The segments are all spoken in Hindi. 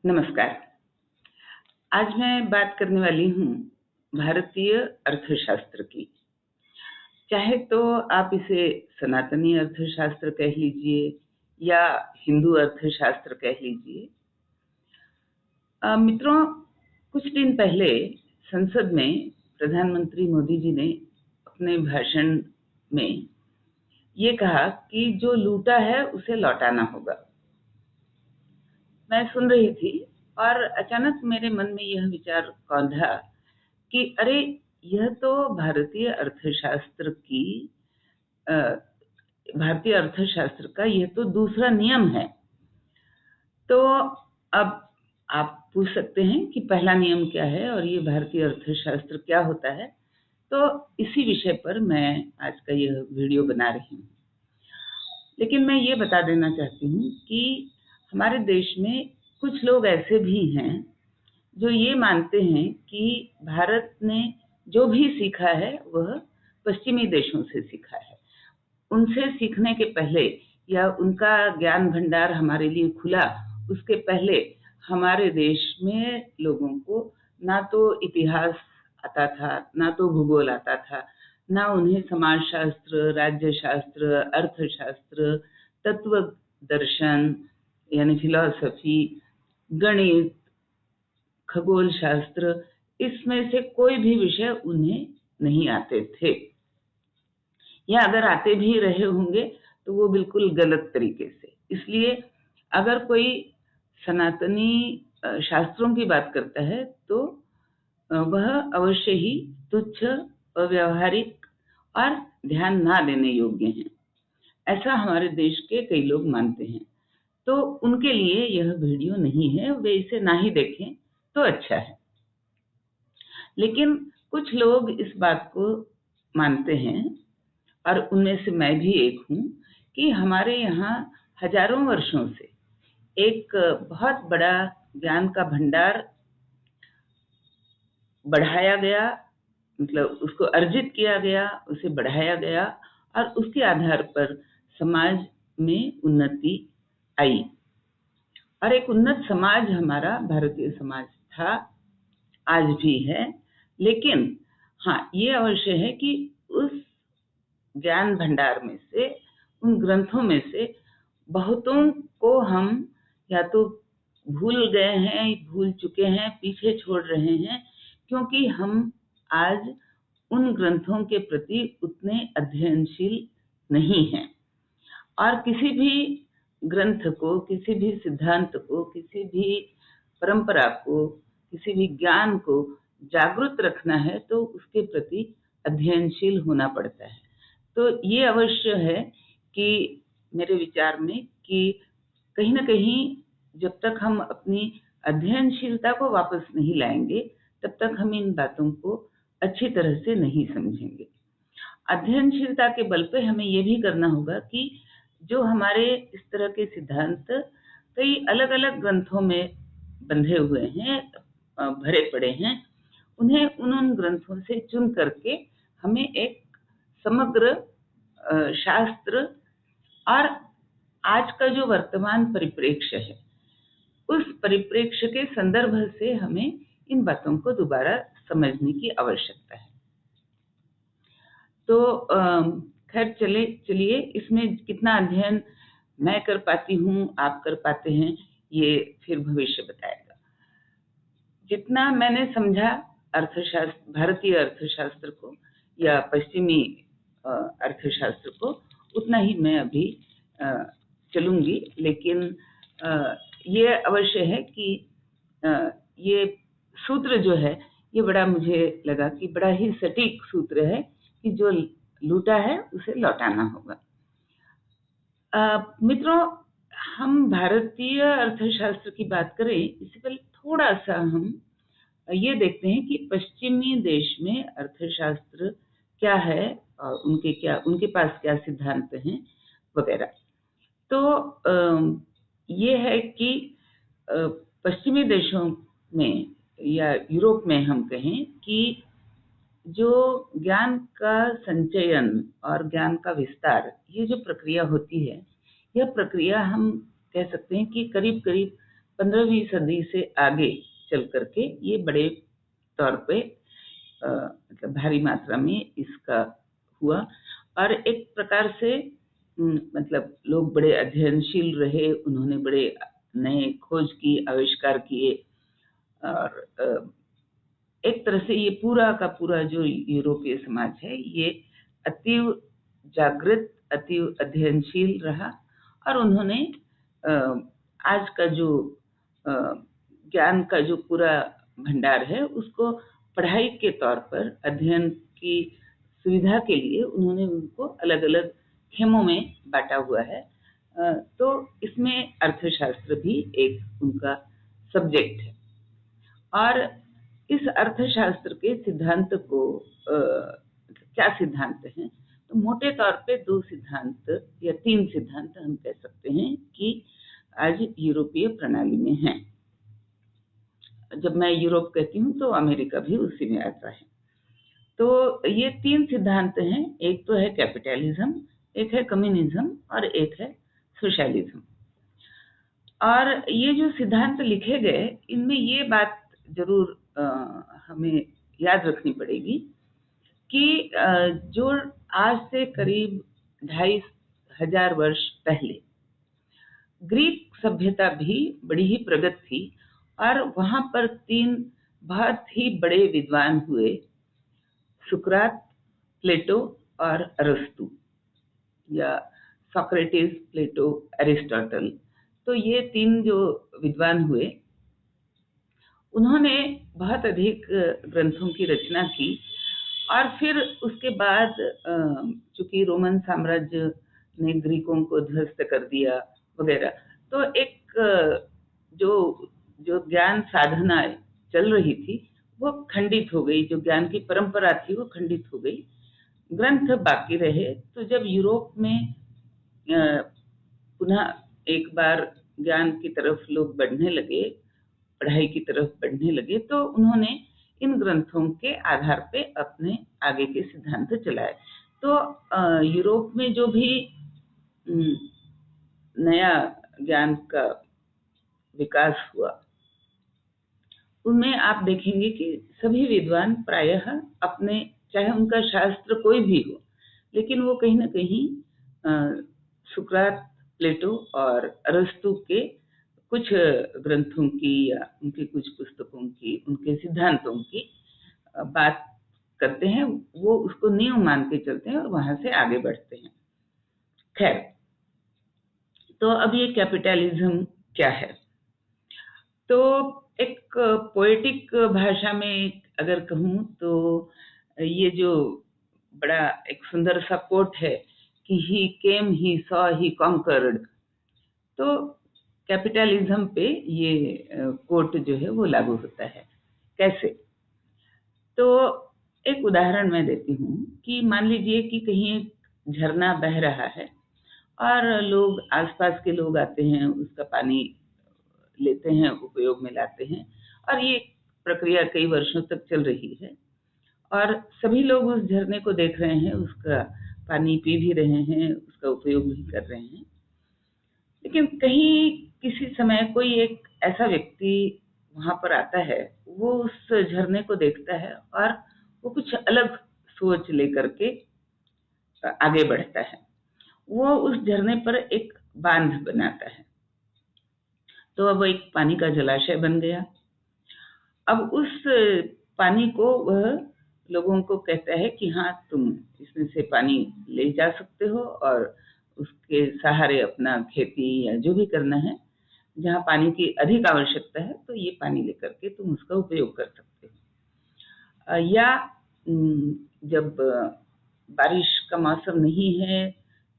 नमस्कार। आज मैं बात करने वाली हूँ भारतीय अर्थशास्त्र की। चाहे तो आप इसे सनातनी अर्थशास्त्र कह लीजिए या हिंदू अर्थशास्त्र कह लीजिए। मित्रों, कुछ दिन पहले संसद में प्रधानमंत्री मोदी जी ने अपने भाषण में ये कहा कि जो लूटा है उसे लौटाना होगा। मैं सुन रही थी और अचानक मेरे मन में यह विचार कौंधा कि अरे, यह तो भारतीय अर्थशास्त्र का यह तो दूसरा नियम है। तो अब आप पूछ सकते हैं कि पहला नियम क्या है और ये भारतीय अर्थशास्त्र क्या होता है। तो इसी विषय पर मैं आज का यह वीडियो बना रही हूँ। लेकिन मैं ये बता देना चाहती हूँ कि हमारे देश में कुछ लोग ऐसे भी हैं जो ये मानते हैं कि भारत ने जो भी सीखा है वह पश्चिमी देशों से सीखा है। उनसे सीखने के पहले या उनका ज्ञान भंडार हमारे लिए खुला, उसके पहले हमारे देश में लोगों को ना तो इतिहास आता था, ना तो भूगोल आता था, ना उन्हें समाजशास्त्र, राज्यशास्त्र, अर्थशास्त्र, तत्व दर्शन यानी फिलॉसफी, गणित, खगोल शास्त्र, इसमें से कोई भी विषय उन्हें नहीं आते थे, या अगर आते भी रहे होंगे तो वो बिल्कुल गलत तरीके से। इसलिए अगर कोई सनातनी शास्त्रों की बात करता है तो वह अवश्य ही तुच्छ, अव्यावहारिक और ध्यान ना देने योग्य हैं। ऐसा हमारे देश के कई लोग मानते हैं। तो उनके लिए यह वीडियो नहीं है, वे इसे ना ही देखें तो अच्छा है। लेकिन कुछ लोग इस बात को मानते हैं, और उनमें से मैं भी एक हूँ, कि हमारे यहाँ हजारों वर्षों से एक बहुत बड़ा ज्ञान का भंडार बढ़ाया गया, मतलब उसको अर्जित किया गया, उसे बढ़ाया गया और उसके आधार पर समाज में उन्नति आई। और एक उन्नत समाज हमारा भारतीय समाज था, आज भी है। लेकिन हाँ, ये अवश्य है कि उस ज्ञान भंडार में से, उन ग्रंथों में से बहुतों को हम या तो भूल गए हैं, भूल चुके हैं, पीछे छोड़ रहे हैं, क्योंकि हम आज उन ग्रंथों के प्रति उतने अध्ययनशील नहीं हैं। और किसी भी ग्रंथ को, किसी भी सिद्धांत को, किसी भी परंपरा को, किसी भी ज्ञान को जागृत रखना है तो उसके प्रति अध्ययनशील होना पड़ता है। तो ये अवश्य है कि मेरे विचार में कि कहीं ना कहीं जब तक हम अपनी अध्ययनशीलता को वापस नहीं लाएंगे, तब तक हम इन बातों को अच्छी तरह से नहीं समझेंगे। अध्ययनशीलता के बल पे हमें ये भी करना होगा कि जो हमारे इस तरह के सिद्धांत कई अलग अलग ग्रंथों में बंधे हुए हैं, भरे पड़े हैं, उन्हें उन ग्रंथों से चुन करके हमें एक समग्र शास्त्र और आज का जो वर्तमान परिप्रेक्ष्य है, उस परिप्रेक्ष्य के संदर्भ से हमें इन बातों को दोबारा समझने की आवश्यकता है। तो खैर चलिए, इसमें कितना अध्ययन मैं कर पाती हूँ, आप कर पाते हैं, ये फिर भविष्य बताएगा। जितना मैंने समझा अर्थशास्त्र, भारतीय अर्थशास्त्र को या पश्चिमी अर्थशास्त्र को, उतना ही मैं अभी चलूंगी। लेकिन ये अवश्य है कि ये सूत्र जो है, ये बड़ा मुझे लगा कि बड़ा ही सटीक सूत्र है कि जो लूटा है उसे लौटाना होगा। मित्रों, हम भारतीय अर्थशास्त्र की बात करें इससे पहले थोड़ा सा हम ये देखते हैं कि पश्चिमी देश में अर्थशास्त्र क्या है और उनके पास क्या सिद्धांत हैं वगैरह। तो ये है कि पश्चिमी देशों में या यूरोप में हम कहें कि जो ज्ञान का संचयन और ज्ञान का विस्तार, ये जो प्रक्रिया होती है, यह प्रक्रिया हम कह सकते हैं कि करीब करीब 15वीं सदी से आगे चल करके ये बड़े तौर पे मतलब भारी मात्रा में इसका हुआ, और एक प्रकार से मतलब लोग बड़े अध्ययनशील रहे, उन्होंने बड़े नए खोज की, आविष्कार किए, और एक तरह से ये पूरा का पूरा जो यूरोपीय समाज है ये अतीव जागृत, अतीव अध्ययनशील रहा, और उन्होंने आज का जो ज्ञान का जो पूरा भंडार है उसको पढ़ाई के तौर पर, अध्ययन की सुविधा के लिए उन्होंने उनको अलग अलग खेमों में बांटा हुआ है। तो इसमें अर्थशास्त्र भी एक उनका सब्जेक्ट है, और इस अर्थशास्त्र के सिद्धांत को क्या सिद्धांत हैं, तो मोटे तौर पे 2 सिद्धांत या 3 सिद्धांत हम कह सकते हैं कि आज यूरोपीय प्रणाली में हैं। जब मैं यूरोप कहती हूँ तो अमेरिका भी उसी में आता है। तो ये 3 सिद्धांत हैं, एक तो है कैपिटलिज्म, एक है कम्युनिज्म और एक है सोशलिज्म। और ये जो सिद्धांत लिखे गए, इनमें ये बात जरूर हमें याद रखनी पड़ेगी कि जो आज से करीब 2500 वर्ष पहले ग्रीक सभ्यता भी बड़ी ही प्रगत थी, और वहां पर 3 बहुत ही बड़े विद्वान हुए, सुकरात, प्लेटो और अरस्तु, या सोक्रेटिस, प्लेटो, एरिस्टोटल। तो ये 3 जो विद्वान हुए, उन्होंने बहुत अधिक ग्रंथों की रचना की, और फिर उसके बाद चूंकि रोमन साम्राज्य ने ग्रीकों को ध्वस्त कर दिया वगैरह, तो एक जो ज्ञान साधना चल रही थी वो खंडित हो गई, जो ज्ञान की परंपरा थी वो खंडित हो गई, ग्रंथ बाकी रहे। तो जब यूरोप में पुनः एक बार ज्ञान की तरफ लोग बढ़ने लगे, पढ़ाई की तरफ बढ़ने लगे, तो उन्होंने इन ग्रंथों के आधार पे अपने आगे के सिद्धांत चलाए। तो यूरोप में जो भी नया ज्ञान का विकास हुआ, उनमें आप देखेंगे कि सभी विद्वान प्रायः अपने, चाहे उनका शास्त्र कोई भी हो, लेकिन वो कहीं ना कहीं सुकरात, प्लेटो और अरस्तु के कुछ ग्रंथों की या उनकी कुछ पुस्तकों की, उनके सिद्धांतों की बात करते हैं, वो उसको नींव मान के चलते हैं और वहां से आगे बढ़ते हैं। खैर, तो अब ये कैपिटलिज्म क्या है? तो एक पोएटिक भाषा में अगर कहूँ तो ये जो बड़ा एक सुंदर सा कोट है कि ही केम, ही सॉ, ही कॉन्कर्ड, तो कैपिटलिज्म पे ये कोट जो है वो लागू होता है। कैसे? तो एक उदाहरण मैं देती हूँ कि मान लीजिए कि कहीं एक झरना बह रहा है, और लोग, आसपास के लोग आते हैं, उसका पानी लेते हैं, उपयोग में लाते हैं, और ये प्रक्रिया कई वर्षों तक चल रही है, और सभी लोग उस झरने को देख रहे हैं, उसका पानी पी भी रहे हैं, उसका उपयोग भी कर रहे हैं। लेकिन कहीं किसी समय कोई एक ऐसा व्यक्ति वहां पर आता है, वो उस झरने को देखता है और वो कुछ अलग सोच लेकर के आगे बढ़ता है। वो उस झरने पर एक बांध बनाता है, तो अब एक पानी का जलाशय बन गया। अब उस पानी को वह लोगों को कहता है कि हाँ, तुम इसमें से पानी ले जा सकते हो, और उसके सहारे अपना खेती या जो भी करना है, जहाँ पानी की अधिक आवश्यकता है, तो ये पानी लेकर के तुम उसका उपयोग कर सकते हो। या जब बारिश का मौसम नहीं है,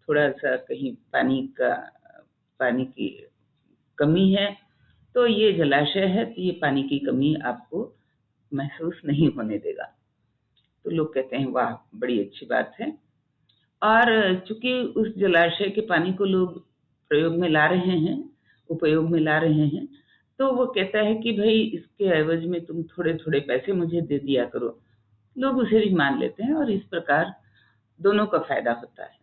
थोड़ा सा कहीं पानी की कमी है, तो ये जलाशय है, तो ये पानी की कमी आपको महसूस नहीं होने देगा। तो लोग कहते हैं वाह, बड़ी अच्छी बात है। और चूंकि उस जलाशय के पानी को लोग प्रयोग में ला रहे हैं, उपयोग में ला रहे हैं, तो वो कहता है कि भाई इसके एवज में तुम थोड़े थोड़े पैसे मुझे दे दिया करो। लोग उसे भी मान लेते हैं, और इस प्रकार दोनों का फायदा होता है।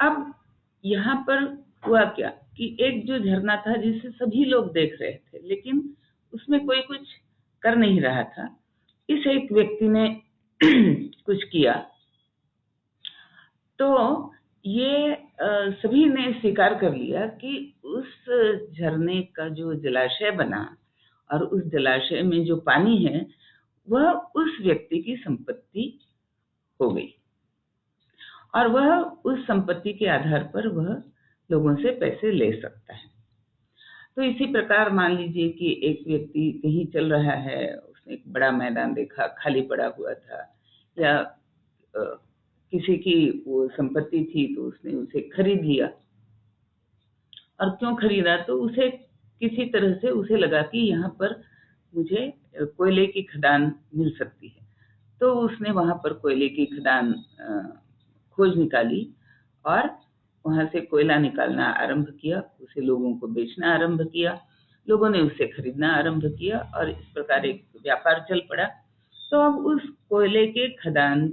अब यहाँ पर हुआ क्या कि एक जो झरना था जिसे सभी लोग देख रहे थे, लेकिन उसमें कोई कुछ कर नहीं रहा था। इस एक व्यक्ति ने कुछ किया, तो ये सभी ने स्वीकार कर लिया कि उस झरने का जो जलाशय बना और उस जलाशय में जो पानी है वह उस व्यक्ति की संपत्ति हो गई, और वह उस संपत्ति के आधार पर वह लोगों से पैसे ले सकता है। तो इसी प्रकार मान लीजिए कि एक व्यक्ति कहीं चल रहा है, उसने एक बड़ा मैदान देखा, खाली पड़ा हुआ था, या किसी की वो संपत्ति थी तो उसने उसे खरीद लिया। और क्यों खरीदा? तो उसे किसी तरह से उसे लगा कि यहाँ पर मुझे कोयले की खदान मिल सकती है, तो उसने वहां पर कोयले की खदान खोज निकाली और वहां से कोयला निकालना आरंभ किया, उसे लोगों को बेचना आरंभ किया, लोगों ने उसे खरीदना आरंभ किया, और इस प्रकार एक व्यापार चल पड़ा। तो अब उस कोयले के खदान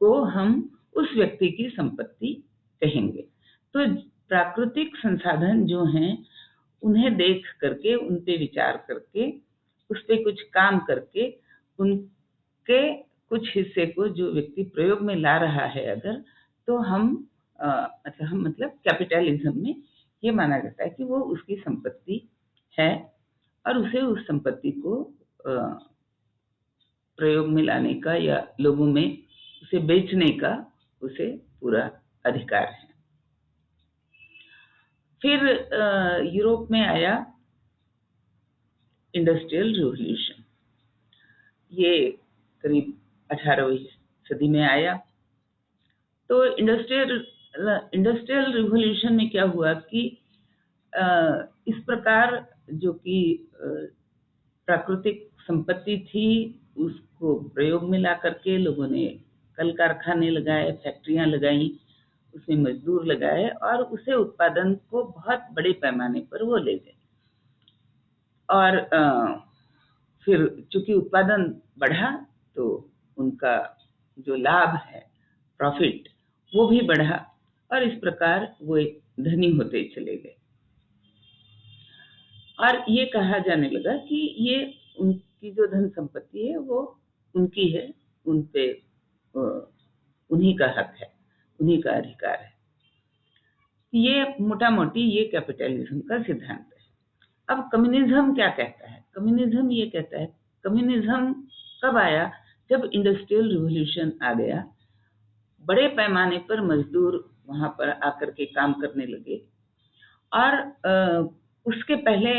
को हम उस व्यक्ति की संपत्ति कहेंगे। तो प्राकृतिक संसाधन जो हैं उन्हें देख करके, उन पे विचार करके, उस पे कुछ काम करके, उनके कुछ हिस्से को जो व्यक्ति प्रयोग में ला रहा है अगर, तो हम मतलब कैपिटलिज्म में ये माना जाता है कि वो उसकी संपत्ति है और उसे उस संपत्ति को प्रयोग में लाने का या लोगों में उसे बेचने का उसे पूरा अधिकार है। फिर यूरोप में आया इंडस्ट्रियल रिवॉल्यूशन। ये करीब 18वीं सदी में आया। तो इंडस्ट्रियल रिवॉल्यूशन में क्या हुआ कि इस प्रकार जो कि प्राकृतिक संपत्ति थी उसको प्रयोग में ला करके लोगों ने कल कारखाने लगाए, फैक्ट्रियां लगाई, उसमें मजदूर लगाए और उसे उत्पादन को बहुत बड़े पैमाने पर वो ले गए। और फिर चूंकि उत्पादन बढ़ा तो उनका जो लाभ है, प्रॉफिट, वो भी बढ़ा और इस प्रकार वो धनी होते चले गए। और ये कहा जाने लगा कि ये उनकी जो धन संपत्ति है वो उनकी है, उन पे उन्हीं का हक है, उन्हीं का अधिकार है। ये मोटा मोटी ये कैपिटलिज्म का सिद्धांत है। अब कम्युनिज्म क्या कहता है? कम्युनिज्म ये कहता है, कम्युनिज्म कब आया? जब इंडस्ट्रियल रिवॉल्यूशन आ गया, बड़े पैमाने पर मजदूर वहां पर आकर के काम करने लगे। और उसके पहले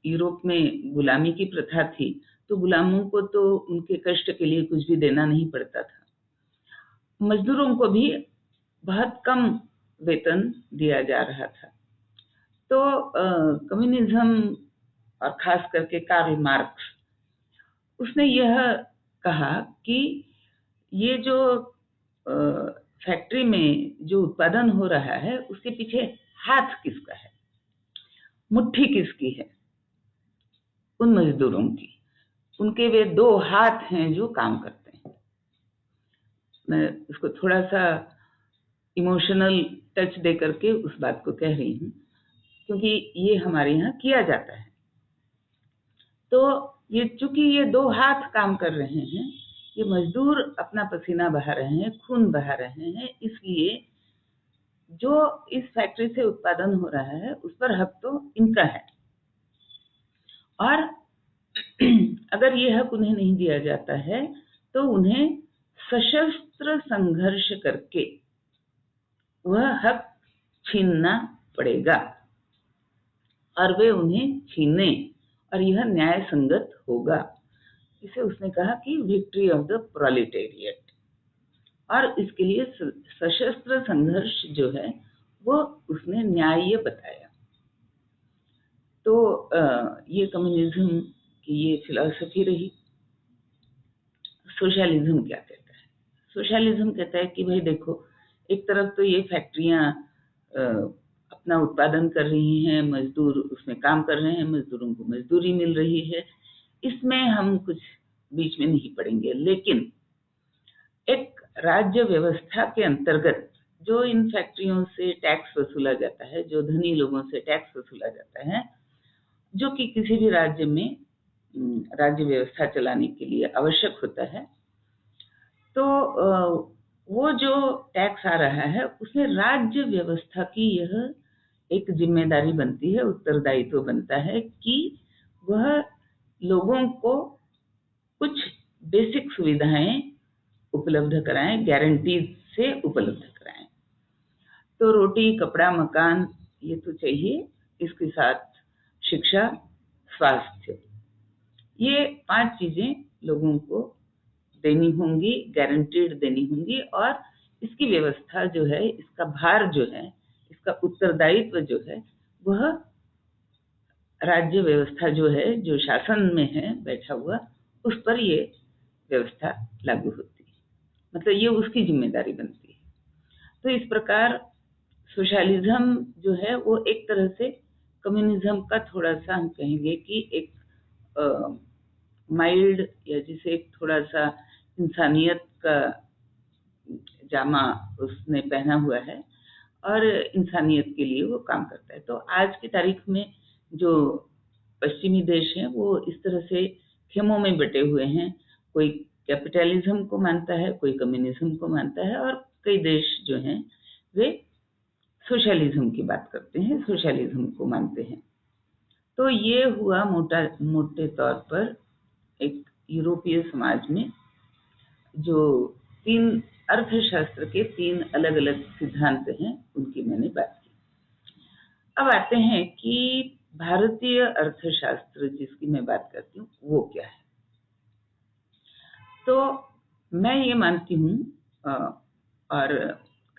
यूरोप में गुलामी की प्रथा थी, तो गुलामों को तो उनके कष्ट के लिए कुछ भी देना नहीं पड़ता था। मजदूरों को भी बहुत कम वेतन दिया जा रहा था। तो कम्युनिज्म और खास करके कार्ल मार्क्स, उसने यह कहा कि ये जो फैक्ट्री में जो उत्पादन हो रहा है उसके पीछे हाथ किसका है, मुट्ठी किसकी है? उन मजदूरों की। उनके वे दो हाथ हैं जो काम करते हैं। मैं उसको थोड़ा सा इमोशनल टच दे करके उस बात को कह रही हूँ, क्योंकि ये हमारे यहाँ किया जाता है। तो ये चूंकि ये दो हाथ काम कर रहे हैं, ये मजदूर अपना पसीना बहा रहे हैं, खून बहा रहे हैं, इसलिए जो इस फैक्ट्री से उत्पादन हो रहा है उस पर हक तो इनका है। और अगर ये हक उन्हें नहीं दिया जाता है तो उन्हें सशस्त्र संघर्ष करके वह हक छीनना पड़ेगा, और वे उन्हें छीने, और यह न्याय संगत होगा। इसे उसने कहा कि विक्ट्री ऑफ द प्रोलेटेरिएट। और इसके लिए सशस्त्र संघर्ष जो है वो उसने न्याय्य बताया। तो ये कम्युनिज्म की ये फिलॉसफी रही। सोशलिज्म क्या कहता है? सोशलिज्म कहता है कि भाई देखो, एक तरफ तो ये फैक्ट्रियां अपना उत्पादन कर रही हैं, मजदूर उसमें काम कर रहे हैं, मजदूरों को मजदूरी मिल रही है, इसमें हम कुछ बीच में नहीं पड़ेंगे। लेकिन एक राज्य व्यवस्था के अंतर्गत जो इन फैक्ट्रियों से टैक्स वसूला जाता है, जो धनी लोगों से टैक्स वसूला जाता है, जो कि किसी भी राज्य में राज्य व्यवस्था चलाने के लिए आवश्यक होता है, तो वो जो टैक्स आ रहा है उसमें राज्य व्यवस्था की यह एक जिम्मेदारी बनती है, उत्तरदायित्व बनता है कि वह लोगों को कुछ बेसिक सुविधाएं उपलब्ध कराएं, गारंटीज से उपलब्ध कराएं। तो रोटी, कपड़ा, मकान ये तो चाहिए, इसके साथ शिक्षा, स्वास्थ्य, ये 5 चीजें लोगों को देनी होंगी, गारंटीड देनी होंगी। और इसकी व्यवस्था जो है, इसका भार जो है, इसका उत्तरदायित्व जो है, वह राज्य व्यवस्था जो है, जो शासन में है बैठा हुआ, उस पर ये व्यवस्था लागू होती है, मतलब ये उसकी जिम्मेदारी बनती है। तो इस प्रकार सोशलिज्म जो है वो एक तरह से कम्युनिज्म का थोड़ा सा हम कहेंगे कि एक माइल्ड, या जिसे एक थोड़ा सा इंसानियत का जामा उसने पहना हुआ है और इंसानियत के लिए वो काम करता है। तो आज की तारीख में जो पश्चिमी देश हैं वो इस तरह से खेमों में बटे हुए हैं, कोई कैपिटलिज्म को मानता है, कोई कम्युनिज्म को मानता है, और कई देश जो हैं वे सोशलिज्म की बात करते हैं, सोशलिज्म को मानते हैं। तो ये हुआ मोटे तौर पर एक यूरोपीय समाज में जो 3 अर्थशास्त्र के 3 अलग अलग सिद्धांत हैं, उनकी मैंने बात की। अब आते हैं कि भारतीय अर्थशास्त्र जिसकी मैं बात करती हूँ वो क्या है। तो मैं ये मानती हूँ और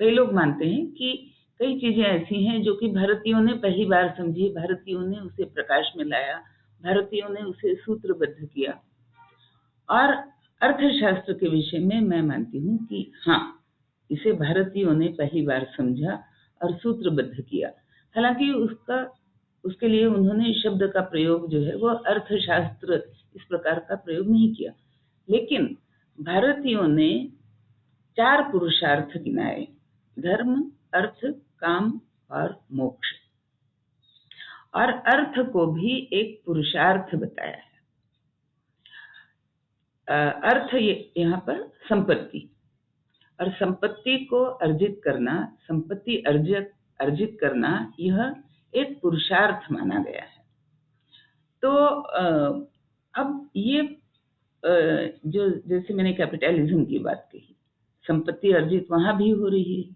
कई लोग मानते हैं कि कई चीजें ऐसी हैं जो कि भारतीयों ने पहली बार समझी, भारतीयों ने उसे प्रकाश में लाया, भारतीयों ने उसे सूत्रबद्ध किया। और अर्थशास्त्र के विषय में मैं मानती हूँ कि हाँ, इसे भारतीयों ने पहली बार समझा और सूत्रबद्ध किया। हालांकि उसके लिए उन्होंने शब्द का प्रयोग जो है वो अर्थशास्त्र इस प्रकार का प्रयोग नहीं किया, लेकिन भारतीयों ने 4 पुरुषार्थ गिनाए: धर्म, अर्थ, काम और मोक्ष। और अर्थ को भी एक पुरुषार्थ बताया है। अर्थ यहाँ पर संपत्ति, और संपत्ति को अर्जित करना, संपत्ति अर्जित करना, यह एक पुरुषार्थ माना गया है। तो अब ये जो जैसे मैंने कैपिटलिज्म की बात कही, संपत्ति अर्जित वहां भी हो रही है,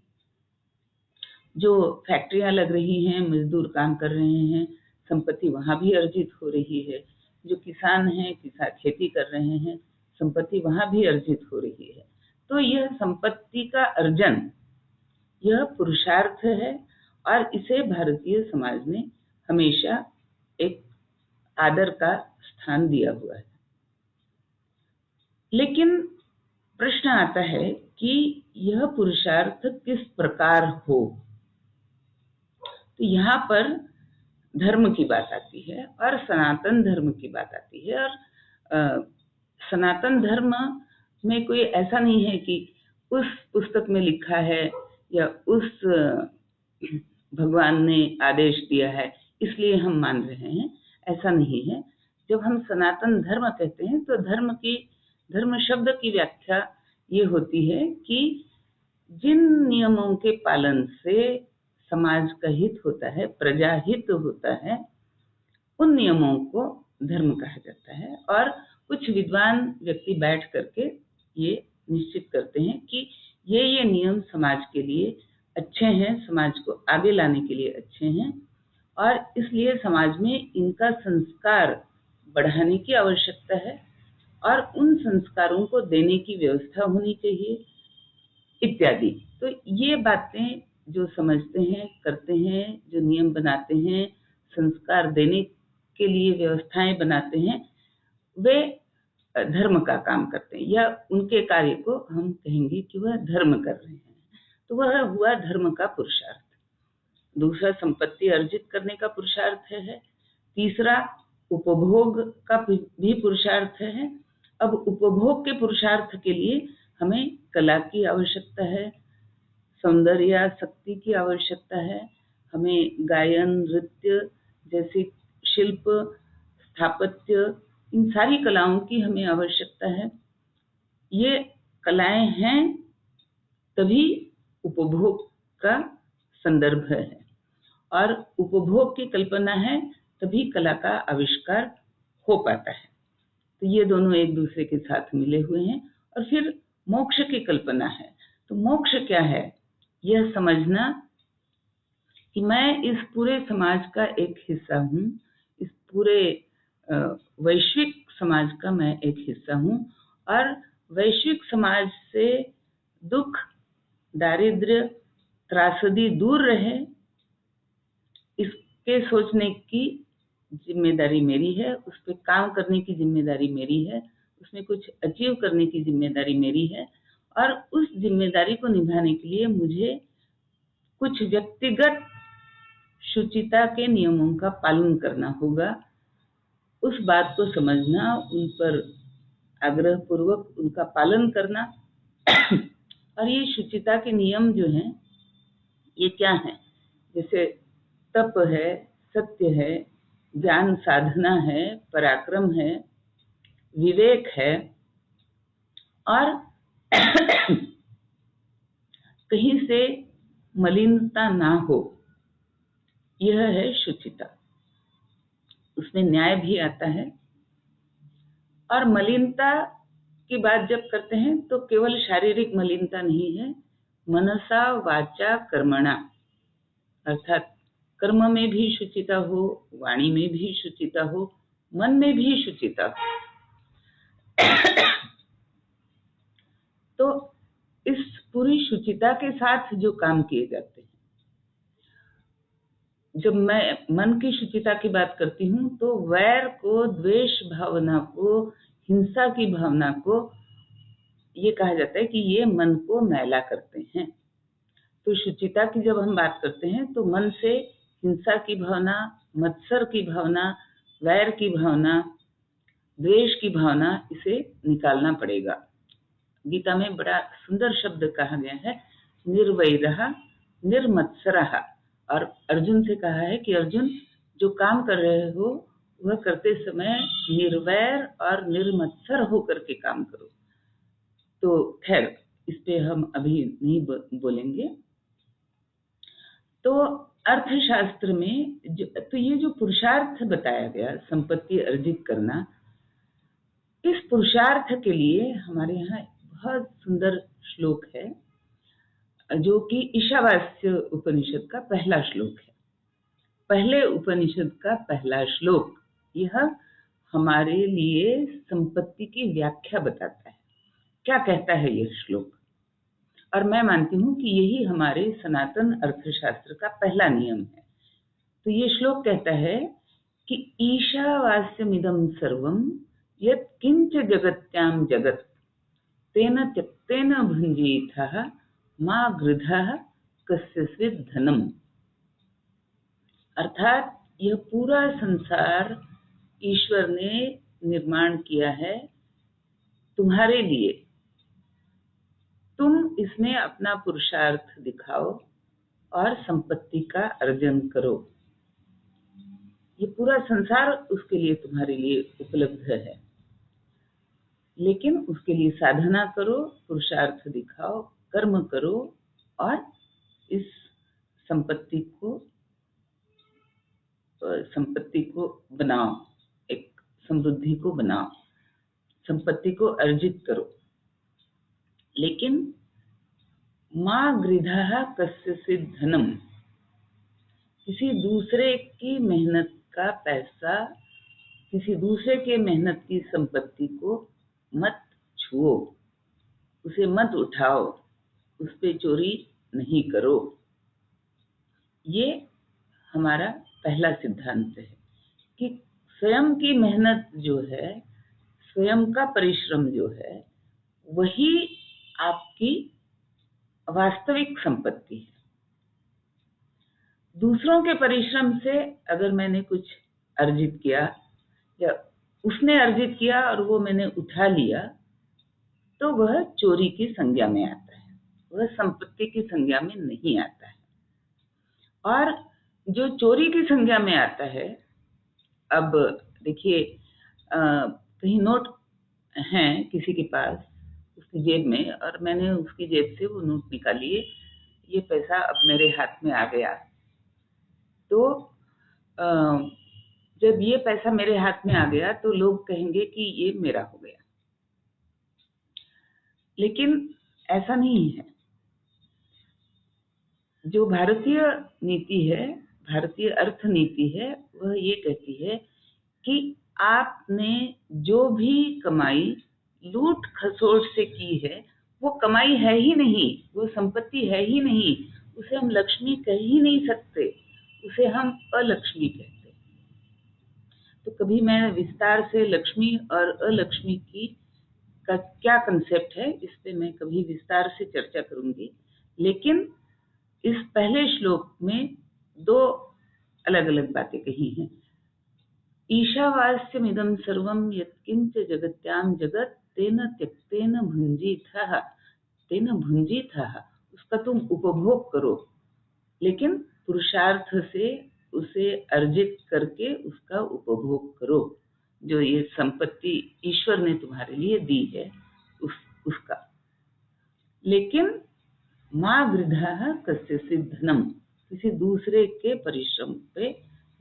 जो फैक्ट्रियां लग रही हैं, मजदूर काम कर रहे हैं, संपत्ति वहां भी अर्जित हो रही है। जो किसान हैं, किसान खेती कर रहे हैं, संपत्ति वहां भी अर्जित हो रही है। तो यह संपत्ति का अर्जन, यह पुरुषार्थ है, और इसे भारतीय समाज ने हमेशा एक आदर का स्थान दिया हुआ है। लेकिन प्रश्न आता है कि यह पुरुषार्थ किस प्रकार हो। तो यहाँ पर धर्म की बात आती है और सनातन धर्म की बात आती है। और सनातन धर्म में कोई ऐसा नहीं है कि उस पुस्तक में लिखा है या उस भगवान ने आदेश दिया है इसलिए हम मान रहे हैं, ऐसा नहीं है। जब हम सनातन धर्म कहते हैं तो धर्म शब्द की व्याख्या ये होती है कि जिन नियमों के पालन से समाज का हित होता है, प्रजा हित होता है, उन नियमों को धर्म कहा जाता है। और कुछ विद्वान व्यक्ति बैठ करके ये निश्चित करते हैं कि ये नियम समाज के लिए अच्छे हैं, समाज को आगे लाने के लिए अच्छे हैं, और इसलिए समाज में इनका संस्कार बढ़ाने की आवश्यकता है और उन संस्कारों को देने की व्यवस्था होनी चाहिए, इत्यादि। तो ये बातें जो समझते हैं, करते हैं, जो नियम बनाते हैं, संस्कार देने के लिए व्यवस्थाएं बनाते हैं, वे धर्म का काम करते हैं, या उनके कार्य को हम कहेंगे कि वह धर्म कर रहे हैं। तो वह हुआ धर्म का पुरुषार्थ। दूसरा संपत्ति अर्जित करने का पुरुषार्थ है। तीसरा उपभोग का भी पुरुषार्थ है। अब उपभोग के पुरुषार्थ के लिए हमें कला की आवश्यकता है, सौंदर्यासक्ति की आवश्यकता है, हमें गायन, नृत्य जैसे शिल्प, स्थापत्य, इन सारी कलाओं की हमें आवश्यकता है। ये कलाएं हैं तभी उपभोग का संदर्भ है, और उपभोग की कल्पना है तभी कला का आविष्कार हो पाता है। तो ये दोनों एक दूसरे के साथ मिले हुए हैं। और फिर मोक्ष की कल्पना है। तो मोक्ष क्या है? यह समझना कि मैं इस पूरे समाज का एक हिस्सा हूँ, इस पूरे वैश्विक समाज का मैं एक हिस्सा हूँ, और वैश्विक समाज से दुख, दारिद्र्य, त्रासदी दूर रहे, इसके सोचने की जिम्मेदारी मेरी है, उस पर काम करने की जिम्मेदारी मेरी है, उसमें कुछ अचीव करने की जिम्मेदारी मेरी है, और उस जिम्मेदारी को निभाने के लिए मुझे कुछ व्यक्तिगत शुचिता के नियमों का पालन करना होगा। उस बात को समझना, उन पर आग्रह पूर्वक उनका पालन करना। और ये शुचिता के नियम जो हैं, ये क्या हैं? जैसे तप है, सत्य है, ज्ञान साधना है, पराक्रम है, विवेक है, और कहीं से मलिनता ना हो, यह है शुचिता। उसमें न्याय भी आता है। और मलिनता की बात जब करते हैं तो केवल शारीरिक मलिनता नहीं है, मनसा वाचा कर्मणा, अर्थात कर्म में भी शुचिता हो, वाणी में भी शुचिता हो, मन में भी शुचिता हो। तो इस पूरी शुचिता के साथ जो काम किए जाते हैं, जब मैं मन की शुचिता की बात करती हूँ तो वैर को, द्वेष भावना को, हिंसा की भावना को ये कहा जाता है कि ये मन को मैला करते हैं। तो शुचिता की जब हम बात करते हैं तो मन से हिंसा की भावना, मत्सर की भावना, वैर की भावना, द्वेष की भावना, इसे निकालना पड़ेगा। गीता में बड़ा सुंदर शब्द कहा गया है, निर्वैरः निर्मत्सरः। और अर्जुन से कहा है कि अर्जुन, जो काम कर रहे हो वह करते समय निर्वैर और निर्मत्सर होकर के काम करो। तो खैर, इस पे हम अभी नहीं बोलेंगे। तो अर्थशास्त्र में तो ये जो पुरुषार्थ बताया गया, संपत्ति अर्जित करना, इस पुरुषार्थ के लिए हमारे यहाँ बहुत सुंदर श्लोक है, जो कि ईशावास्य उपनिषद का पहला श्लोक है। पहले उपनिषद का पहला श्लोक यह हमारे लिए संपत्ति की व्याख्या बताता है। क्या कहता है यह श्लोक? और मैं मानती हूँ कि यही हमारे सनातन अर्थशास्त्र का पहला नियम है। तो ये श्लोक कहता है कि ईशावास्यमिदं सर्वं यत् किंच जगत्यां जगत् तेन त्यक्तेन भुञ्जीतः मा गृधः कस्यचित् धनम्। अर्थात यह पूरा संसार ईश्वर ने निर्माण किया है तुम्हारे लिए, तुम इसमें अपना पुरुषार्थ दिखाओ और संपत्ति का अर्जन करो। ये पूरा संसार उसके लिए, तुम्हारे लिए उपलब्ध है, लेकिन उसके लिए साधना करो, पुरुषार्थ दिखाओ, कर्म करो, और इस संपत्ति को बनाओ, एक समृद्धि को बनाओ, संपत्ति को अर्जित करो। लेकिन माँ गृधः कस्यचित् धनम, किसी दूसरे की मेहनत का पैसा, किसी दूसरे के मेहनत की संपत्ति को मत छुओ, उसे मत उठाओ, उस पे चोरी नहीं करो। ये हमारा पहला सिद्धांत है कि स्वयं की मेहनत जो है, स्वयं का परिश्रम जो है, वही आपकी वास्तविक संपत्ति है। दूसरों के परिश्रम से अगर मैंने कुछ अर्जित किया या उसने अर्जित किया और वो मैंने उठा लिया, तो वह चोरी की संज्ञा में आता है। वह संपत्ति की संज्ञा में नहीं आता है। और जो चोरी की संज्ञा में आता है, अब देखिए कहीं नोट हैं किसी के पास उसकी जेब में, और मैंने उसकी जेब से वो नोट निकालिए, ये पैसा अब मेरे हाथ में आ गया, तो जब ये पैसा मेरे हाथ में आ गया तो लोग कहेंगे कि ये मेरा हो गया, लेकिन ऐसा नहीं है। जो भारतीय नीति है, भारतीय अर्थनीति है, वह ये कहती है कि आपने जो भी कमाई लूट खसोट से की है, वो कमाई है ही नहीं, वो संपत्ति है ही नहीं, उसे हम लक्ष्मी कह ही नहीं सकते, उसे हम अलक्ष्मी कहते। तो कभी मैं विस्तार से लक्ष्मी और अलक्ष्मी की का क्या कंसेप्ट है, इस पे मैं कभी विस्तार से चर्चा करूंगी, लेकिन इस पहले श्लोक में दो अलग अलग बातें कही हैं। ईशावास्यमिदं सर्वं यत्किंच जगत्यां जगत तेन त्यक्तेन भुंजीथः, तेन भुंजीथः, उसका तुम उपभोग करो, लेकिन पुरुषार्थ से उसे अर्जित करके उसका उपभोग करो। जो ये संपत्ति ईश्वर ने तुम्हारे लिए दी है उसका। लेकिन माँ वृद्धा कस्यचित् धनम, किसी दूसरे के परिश्रम पे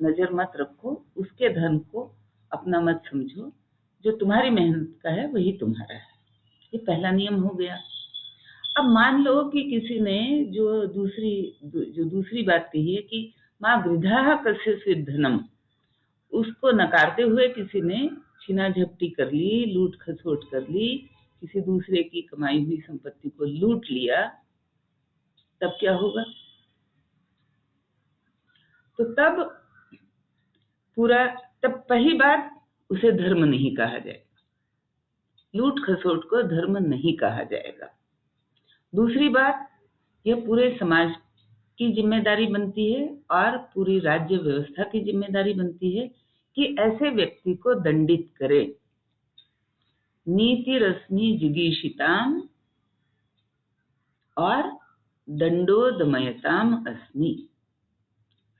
नजर मत रखो, उसके धन को अपना मत समझो, जो तुम्हारी मेहनत का है वही तुम्हारा है। ये पहला नियम हो गया। अब मान लो कि किसी ने जो दूसरी बात कही है कि माँ वृद्धा कस्यचित् धनम, उसको नकारते हुए किसी ने छीना झपटी कर ली, लूट खसोट कर ली, किसी दूसरे की कमाई हुई संपत्ति को लूट लिया, तब क्या होगा? तो तब पहली बात, उसे धर्म नहीं कहा जाएगा, लूट खसोट को धर्म नहीं कहा जाएगा। दूसरी बात, यह पूरे समाज की जिम्मेदारी बनती है और पूरी राज्य व्यवस्था की जिम्मेदारी बनती है कि ऐसे व्यक्ति को दंडित करे। नीति रश्मि जिगीषिताम और दंडो दमयताम अस्मि।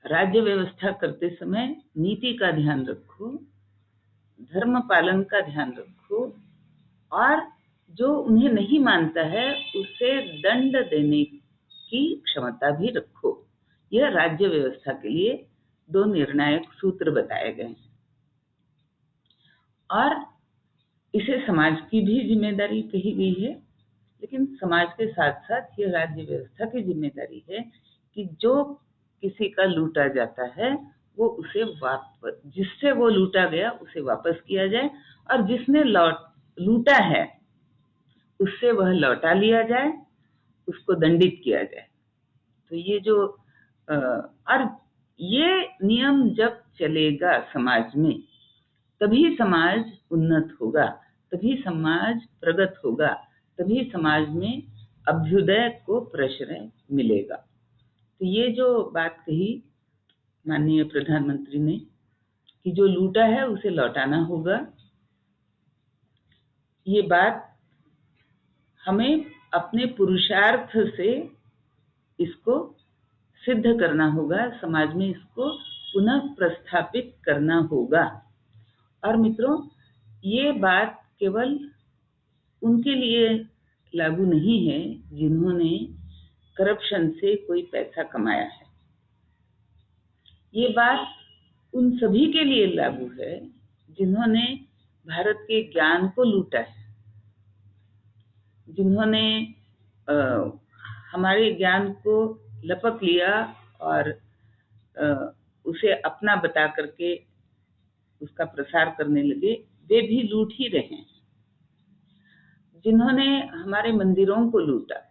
राज्य व्यवस्था करते समय नीति का ध्यान रखो, धर्म पालन का ध्यान रखो, और जो उन्हें नहीं मानता है उसे दंड देने की क्षमता भी रखो। यह राज्य व्यवस्था के लिए दो निर्णायक सूत्र बताए गए हैं। और इसे समाज की भी जिम्मेदारी कही गई है, लेकिन समाज के साथ साथ यह राज्य व्यवस्था की जिम्मेदारी है कि जो किसी का लूटा जाता है वो उसे वापस, जिससे वो लूटा गया उसे वापस किया जाए, और जिसने लूटा है उससे वह लौटा लिया जाए, उसको दंडित किया जाए। तो ये जो और ये नियम जब चलेगा समाज में, तभी समाज उन्नत होगा, तभी समाज प्रगत होगा, तभी समाज में अभ्युदय को प्रश्रय मिलेगा। तो ये जो बात कही माननीय प्रधानमंत्री ने कि जो लूटा है उसे लौटाना होगा, ये बात हमें अपने पुरुषार्थ से इसको सिद्ध करना होगा, समाज में इसको पुनः प्रस्थापित करना होगा। और मित्रों, ये बात केवल उनके लिए लागू नहीं है जिन्होंने करप्शन से कोई पैसा कमाया है। ये बात उन सभी के लिए लागू है जिन्होंने भारत के ज्ञान को लूटा है, जिन्होंने हमारे ज्ञान को लपक लिया और उसे अपना बता करके उसका प्रसार करने लगे, वे भी लूट ही रहे हैं। जिन्होंने हमारे मंदिरों को लूटा,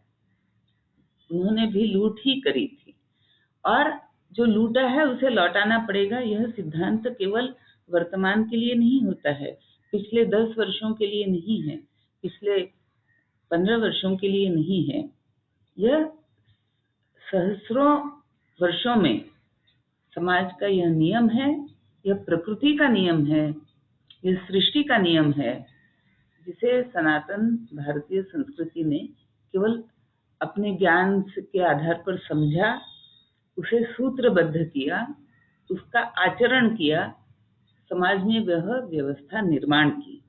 उन्होंने भी लूट ही करी थी, और जो लूटा है उसे लौटाना पड़ेगा। यह सिद्धांत केवल वर्तमान के लिए नहीं होता है, पिछले 10 वर्षों के लिए नहीं है, पिछले 15 वर्षों के लिए नहीं है, यह सहस्रों वर्षों में समाज का यह नियम है, यह प्रकृति का नियम है, यह सृष्टि का नियम है, जिसे सनातन भारतीय संस्कृति ने केवल अपने ज्ञान के आधार पर समझा, उसे सूत्रबद्ध किया, उसका आचरण किया, समाज में वह व्यवस्था निर्माण की।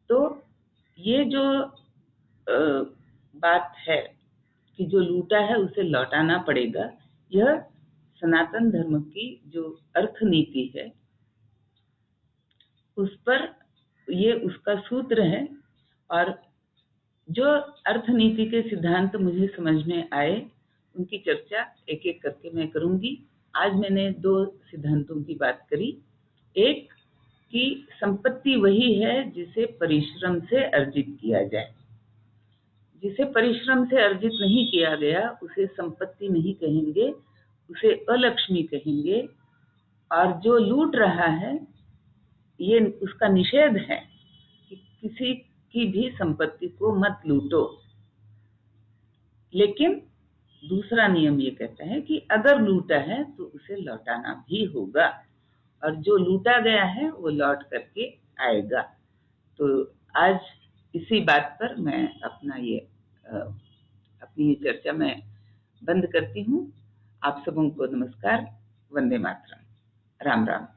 तो ये जो बात है कि जो लूटा है उसे लौटाना पड़ेगा, यह सनातन धर्म की जो अर्थ नीति है उस पर ये उसका सूत्र है। और जो अर्थनीति के सिद्धांत मुझे समझ में आए उनकी चर्चा एक एक करके मैं करूंगी। आज मैंने 2 सिद्धांतों की बात करी। एक कि संपत्ति वही है जिसे परिश्रम से अर्जित किया जाए, जिसे परिश्रम से अर्जित नहीं किया गया उसे संपत्ति नहीं कहेंगे, उसे अलक्ष्मी कहेंगे। और जो लूट रहा है ये उसका निषेध है कि किसी की भी संपत्ति को मत लूटो। लेकिन दूसरा नियम ये कहता है कि अगर लूटा है तो उसे लौटाना भी होगा, और जो लूटा गया है वो लौट करके आएगा। तो आज इसी बात पर मैं अपनी ये चर्चा मैं बंद करती हूँ। आप सबों को नमस्कार, वंदे मातरम, राम राम।